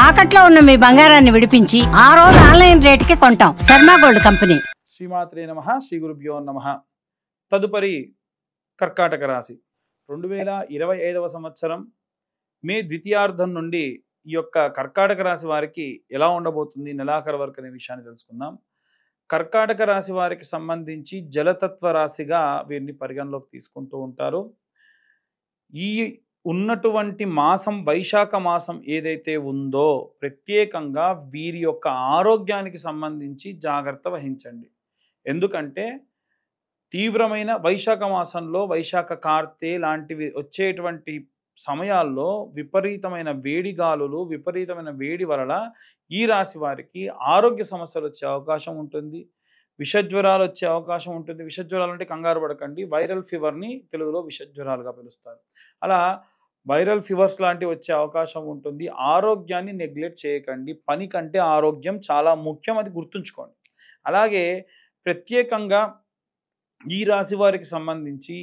తాకట్లో ఉన్న మీ బంగారాన్ని విడిపించి ఆ రోజు ఆన్లైన్ రేటుకి కొంటాం. Sharma gold company. శ్రీమాత్రే నమః. శ్రీ గురుభ్యో నమః. తదుపరి కర్కాటక రాశి 2025వ సంవత్సరం మే ద్వితీయార్థం నుండి ఈ యొక్క కర్కాటక రాశి వారికి ఎలా ఉండబోతుంది నెలాఖరు వరకు అనే విషయాన్ని తెలుసుకుందాం. కర్కాటక రాశి వారికి సంబంధించి జలతత్వ రాశిగా వీరిని పరిగణలోకి తీసుకుంటూ ఉంటారు. ఈ ఉన్నటువంటి మాసం వైశాఖ మాసం ఏదైతే ఉందో ప్రత్యేకంగా వీరి యొక్క ఆరోగ్యానికి సంబంధించి జాగ్రత్త వహించండి. ఎందుకంటే తీవ్రమైన వైశాఖ మాసంలో వైశాఖ కార్తె లాంటివి వచ్చేటువంటి సమయాల్లో విపరీతమైన వేడి గాలులు, విపరీతమైన వేడి వలన ఈ రాశి వారికి ఆరోగ్య సమస్యలు వచ్చే అవకాశం ఉంటుంది. విషజ్వరాలు వచ్చే అవకాశం ఉంటుంది. విషజ్వరాలు అంటే కంగారు పడకండి, వైరల్ ఫీవర్ని తెలుగులో విషజ్వరాలుగా పిలుస్తారు. అలా వైరల్ ఫీవర్స్ లాంటివి వచ్చే అవకాశం ఉంటుంది. ఆరోగ్యాన్ని నెగ్లెక్ట్ చేయకండి. పని కంటే ఆరోగ్యం చాలా ముఖ్యం, అది గుర్తుంచుకోండి. అలాగే ప్రత్యేకంగా ఈ రాశి వారికి సంబంధించి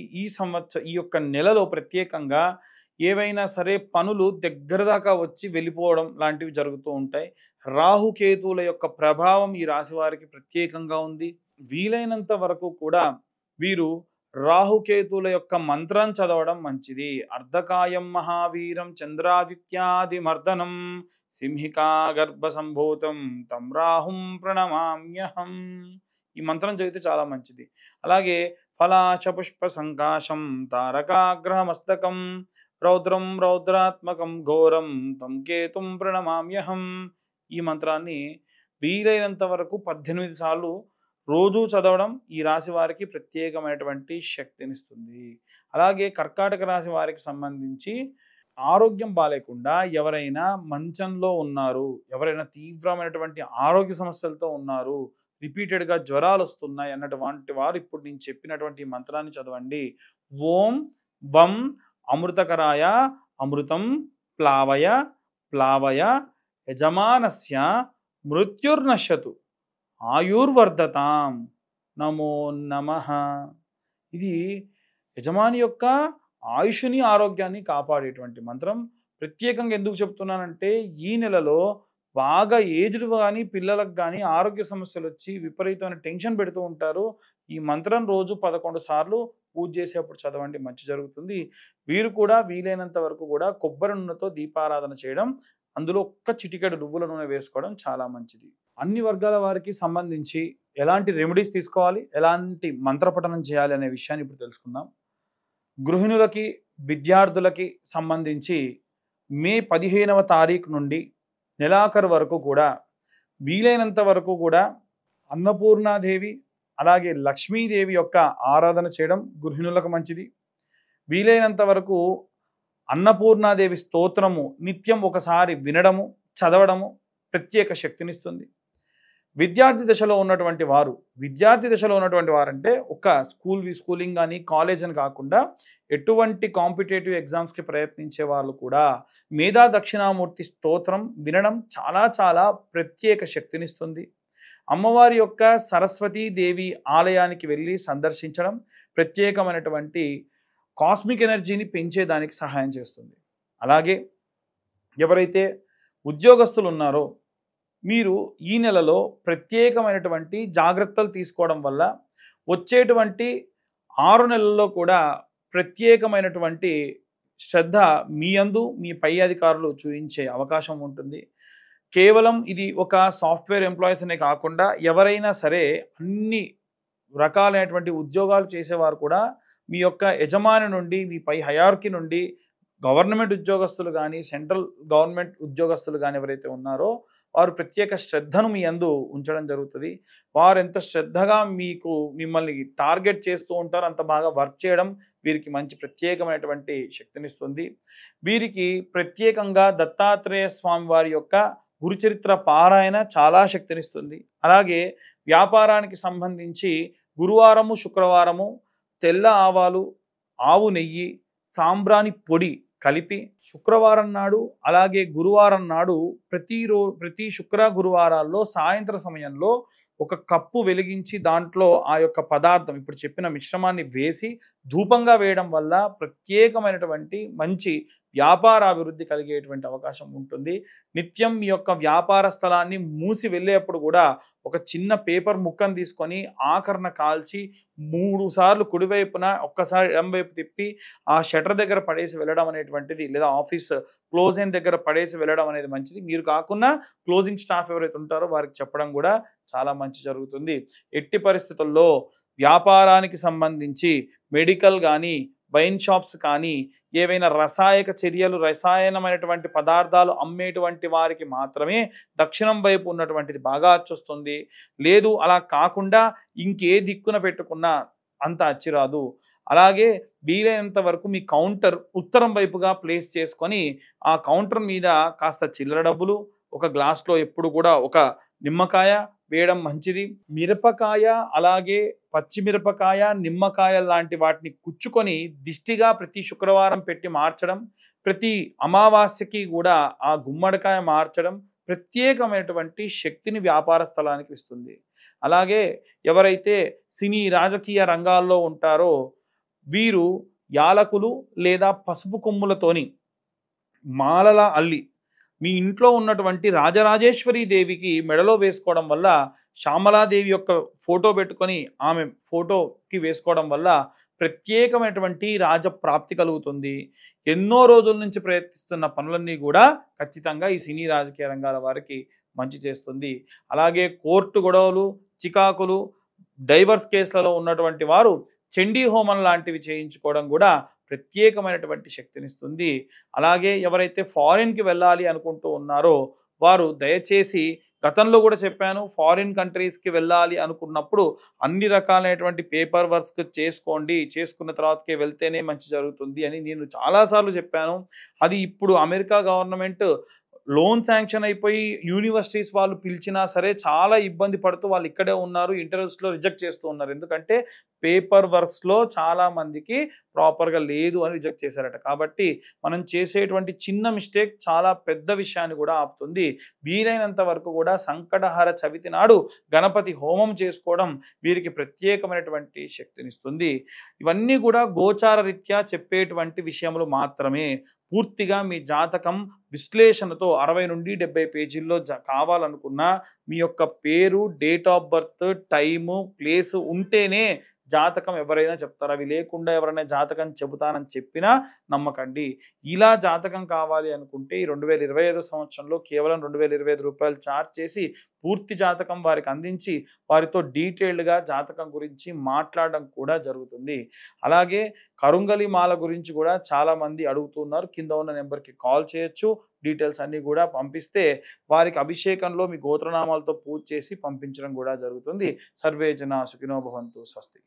ఈ యొక్క నెలలో ప్రత్యేకంగా ఏవైనా సరే పనులు దగ్గర దాకా వచ్చి వెళ్ళిపోవడం లాంటివి జరుగుతూ ఉంటాయి. రాహుకేతువుల యొక్క ప్రభావం ఈ రాశి వారికి ప్రత్యేకంగా ఉంది. వీలైనంత వరకు కూడా వీరు రాహుకేతువుల యొక్క మంత్రం చదవడం మంచిది. అర్ధకాయం మహావీరం చంద్రాదిత్యాది మర్దనం సింహికా గర్భ సంభూతం తం రాహుం ప్రణమామ్యహం. ఈ మంత్రం చదివితే చాలా మంచిది. అలాగే ఫలాశ పుష్ప సంకాశం తారకాగ్రహమస్తకం రౌద్రం రౌద్రాత్మకం ఘోరం తం కేతుం ప్రణమామ్యహం. ఈ మంత్రాన్ని వీలైనంత వరకు 18 సార్లు రోజు చదవడం ఈ రాశి వారికి ప్రత్యేకమైనటువంటి శక్తినిస్తుంది. అలాగే కర్కాటక రాశి వారికి సంబంధించి ఆరోగ్యం బాలేకుండా ఎవరైనా మంచంలో ఉన్నారు, ఎవరైనా తీవ్రమైనటువంటి ఆరోగ్య సమస్యలతో ఉన్నారు, రిపీటెడ్గా జ్వరాలు వస్తున్నాయి అన్నటువంటి వారు ఇప్పుడు నేను చెప్పినటువంటి మంత్రాన్ని చదవండి. ఓం వం అమృతకరాయ అమృతం ప్లావయ ప్లావయ యజమానస్య మృత్యుర్నశ్యతు ఆయుర్వర్ధతాం నమో నమః. ఇది యజమాని యొక్క ఆయుష్ని ఆరోగ్యాన్ని కాపాడేటువంటి మంత్రం. ప్రత్యేకంగా ఎందుకు చెప్తున్నానంటే ఈ నెలలో బాగా ఏజ్డ్ కానీ పిల్లలకు కానీ ఆరోగ్య సమస్యలు వచ్చి విపరీతమైన టెన్షన్ పెడుతూ ఉంటారు. ఈ మంత్రం రోజు 11 సార్లు పూజ చేసేప్పుడు చదవండి, మంచి జరుగుతుంది. వీరు కూడా వీలైనంత వరకు కూడా కొబ్బరి నూనెతో దీపారాధన చేయడం, అందులో ఒక్క చిటికెడు నువ్వుల నూనె వేసుకోవడం చాలా మంచిది. అన్ని వర్గాల వారికి సంబంధించి ఎలాంటి రెమెడీస్ తీసుకోవాలి, ఎలాంటి మంత్రపఠనం చేయాలి అనే విషయాన్ని ఇప్పుడు తెలుసుకుందాం. గృహిణులకి, విద్యార్థులకి సంబంధించి మే 15వ తారీఖు నుండి నెలాఖరు వరకు కూడా వీలైనంత వరకు కూడా అన్నపూర్ణాదేవి అలాగే లక్ష్మీదేవి యొక్క ఆరాధన చేయడం గృహిణులకు మంచిది. వీలైనంత వరకు అన్నపూర్ణాదేవి స్తోత్రము నిత్యం ఒకసారి వినడము, చదవడము ప్రత్యేక శక్తినిస్తుంది. విద్యార్థి దశలో ఉన్నటువంటి వారు అంటే ఒక స్కూలింగ్ కానీ కాలేజ్ అని కాకుండా ఎటువంటి కాంపిటేటివ్ ఎగ్జామ్స్కి ప్రయత్నించే వాళ్ళు కూడా మేధా దక్షిణామూర్తి స్తోత్రం వినడం చాలా చాలా ప్రత్యేక శక్తినిస్తుంది. అమ్మవారి యొక్క సరస్వతీదేవి ఆలయానికి వెళ్ళి సందర్శించడం ప్రత్యేకమైనటువంటి కాస్మిక్ ఎనర్జీని పెంచేదానికి సహాయం చేస్తుంది. అలాగే ఎవరైతే ఉద్యోగస్తులు ఉన్నారో మీరు ఈ నెలలో ప్రత్యేకమైనటువంటి జాగ్రత్తలు తీసుకోవడం వల్ల వచ్చేటువంటి 6 నెలల్లో కూడా ప్రత్యేకమైనటువంటి శ్రద్ధ మీ యందు మీ పై అధికారులు చూపించే అవకాశం ఉంటుంది. కేవలం ఇది ఒక సాఫ్ట్వేర్ ఎంప్లాయీస్ అనే కాకుండా ఎవరైనా సరే అన్ని రకాలైనటువంటి ఉద్యోగాలు చేసేవారు కూడా మీ యొక్క యజమాని నుండి, మీ పై హయార్కీ నుండి గవర్నమెంట్ ఉద్యోగస్తులు కానీ సెంట్రల్ గవర్నమెంట్ ఉద్యోగస్తులు కానీ ఎవరైతే ఉన్నారో వారు ప్రత్యేక శ్రద్ధను మీ యందు ఉంచడం జరుగుతుంది. వారు ఎంత శ్రద్ధగా మిమ్మల్ని టార్గెట్ చేస్తూ ఉంటారో అంత బాగా వర్క్ చేయడం వీరికి మంచి ప్రత్యేకమైనటువంటి శక్తినిస్తుంది. వీరికి ప్రత్యేకంగా దత్తాత్రేయ స్వామి వారి యొక్క గురుచరిత్ర పారాయణ చాలా శక్తినిస్తుంది. అలాగే వ్యాపారానికి సంబంధించి గురువారము, శుక్రవారము తెల్ల ఆవాలు, ఆవు నెయ్యి, సాంబ్రాణి పొడి కలిపి శుక్రవారం నాడు అలాగే గురువారం నాడు ప్రతి శుక్ర గురువారాల్లో సాయంత్రం సమయంలో ఒక కప్పు వెలిగించి దాంట్లో ఆ యొక్క పదార్థం ఇప్పుడు చెప్పిన మిశ్రమాన్ని వేసి ధూపంగా వేయడం వల్ల ప్రత్యేకమైనటువంటి మంచి వ్యాపార అభివృద్ధి కలిగేటువంటి అవకాశం ఉంటుంది. నిత్యం మీ యొక్క వ్యాపార స్థలాన్ని మూసి వెళ్ళేప్పుడు కూడా ఒక చిన్న పేపర్ ముక్కను తీసుకొని ఆఖరణ కాల్చి 3 సార్లు కుడివైపున ఒక్కసారి ఎడమవైపు తిప్పి ఆ షటర్ దగ్గర పడేసి వెళ్ళడం అనేటువంటిది, లేదా ఆఫీస్ క్లోజ్ అయిన దగ్గర పడేసి వెళ్ళడం అనేది మంచిది. మీరు కాకుండా క్లోజింగ్ స్టాఫ్ ఎవరైతే ఉంటారో వారికి చెప్పడం కూడా చాలా మంచి జరుగుతుంది. ఎట్టి పరిస్థితుల్లో వ్యాపారానికి సంబంధించి మెడికల్ కానీ వైన్ షాప్స్ కానీ ఏవైనా రసాయక చర్యలు రసాయనమైనటువంటి పదార్థాలు అమ్మేటువంటి వారికి మాత్రమే దక్షిణం వైపు ఉన్నటువంటిది బాగా అచ్చొస్తుంది. లేదు అలా కాకుండా ఇంకే దిక్కున పెట్టుకున్నా అంత అచ్చిరాదు. అలాగే వీలైనంత వరకు మీ కౌంటర్ ఉత్తరం వైపుగా ప్లేస్ చేసుకొని ఆ కౌంటర్ మీద కాస్త చిల్లర డబ్బులు, ఒక గ్లాస్లో ఎప్పుడు కూడా ఒక నిమ్మకాయ వేయడం మంచిది. మిరపకాయ అలాగే పచ్చిమిరపకాయ నిమ్మకాయ లాంటి వాటిని కుచ్చుకొని దిష్టిగా ప్రతి శుక్రవారం పెట్టి మార్చడం, ప్రతి అమావాస్యకి కూడా ఆ గుమ్మడికాయ మార్చడం ప్రత్యేకమైనటువంటి శక్తిని వ్యాపార స్థలానికి ఇస్తుంది. అలాగే ఎవరైతే సినీ రాజకీయ రంగాల్లో ఉంటారో వీరు యాలకులు లేదా పసుపు కొమ్ములతోని మాలలా అల్లి మీ ఇంట్లో ఉన్నటువంటి రాజరాజేశ్వరి దేవికి మెడలో వేసుకోవడం వల్ల, శ్యామలాదేవి యొక్క ఫోటో పెట్టుకొని ఆమె ఫోటోకి వేసుకోవడం వల్ల ప్రత్యేకమైనటువంటి రాజప్రాప్తి కలుగుతుంది. ఎన్నో రోజుల నుంచి ప్రయత్నిస్తున్న పనులన్నీ కూడా ఖచ్చితంగా ఈ సినీ రాజకీయ రంగాల వారికి మంచి చేస్తుంది. అలాగే కోర్టు గొడవలు, చికాకులు, డైవర్స్ కేసులలో ఉన్నటువంటి వారు చండీ హోమం లాంటివి చేయించుకోవడం కూడా ప్రత్యేకమైనటువంటి శక్తినిస్తుంది. అలాగే ఎవరైతే ఫారిన్కి వెళ్ళాలి అనుకుంటూ ఉన్నారో వారు దయచేసి, గతంలో కూడా చెప్పాను, ఫారిన్ కంట్రీస్కి వెళ్ళాలి అనుకున్నప్పుడు అన్ని రకాలైనటువంటి పేపర్ వర్క్స్ చేసుకోండి, చేసుకున్న తర్వాతకే వెళ్తేనే మంచి జరుగుతుంది అని నేను చాలాసార్లు చెప్పాను. అది ఇప్పుడు అమెరికా గవర్నమెంట్ లోన్ శాంక్షన్ అయిపోయి యూనివర్సిటీస్ వాళ్ళు పిలిచినా సరే చాలా ఇబ్బంది పడుతూ వాళ్ళు ఇక్కడే ఉన్నారు, ఇంటర్వ్యూస్లో రిజెక్ట్ చేస్తూ ఉన్నారు. ఎందుకంటే పేపర్ వర్క్స్లో చాలా మందికి ప్రాపర్గా లేదు అని రిజెక్ట్ చేశారట. కాబట్టి మనం చేసేటువంటి చిన్న మిస్టేక్ చాలా పెద్ద విషయాన్ని కూడా ఆపుతుంది. వీలైనంత వరకు కూడా సంకటహర చవితి నాడు గణపతి హోమం చేసుకోవడం వీరికి ప్రత్యేకమైనటువంటి శక్తినిస్తుంది. ఇవన్నీ కూడా గోచార రీత్యా చెప్పేటువంటి విషయములు మాత్రమే. పూర్తిగా మీ జాతకం విశ్లేషణతో 60 నుండి 70 పేజీల్లో కావాలనుకున్నా మీ యొక్క పేరు, date of birth, time, place ఉంటేనే జాతకం ఎవరైనా చెప్తారు. అవి లేకుండా ఎవరైనా జాతకం చెబుతానని చెప్పినా నమ్మకండి. ఇలా జాతకం కావాలి అనుకుంటే ఈ 2025 సంవత్సరంలో కేవలం 2025 రూపాయలు ఛార్జ్ చేసి పూర్తి జాతకం వారికి అందించి వారితో డీటెయిల్డ్గా జాతకం గురించి మాట్లాడడం కూడా జరుగుతుంది. అలాగే కరుంగలి మాల గురించి కూడా చాలామంది అడుగుతున్నారు. కింద ఉన్న నెంబర్కి కాల్ చేయొచ్చు. డీటెయిల్స్ అన్నీ కూడా పంపిస్తే వారికి అభిషేకంలో మీ గోత్రనామాలతో పూజ చేసి పంపించడం కూడా జరుగుతుంది. సర్వే జన సుఖినో భవంతు. స్వస్తి.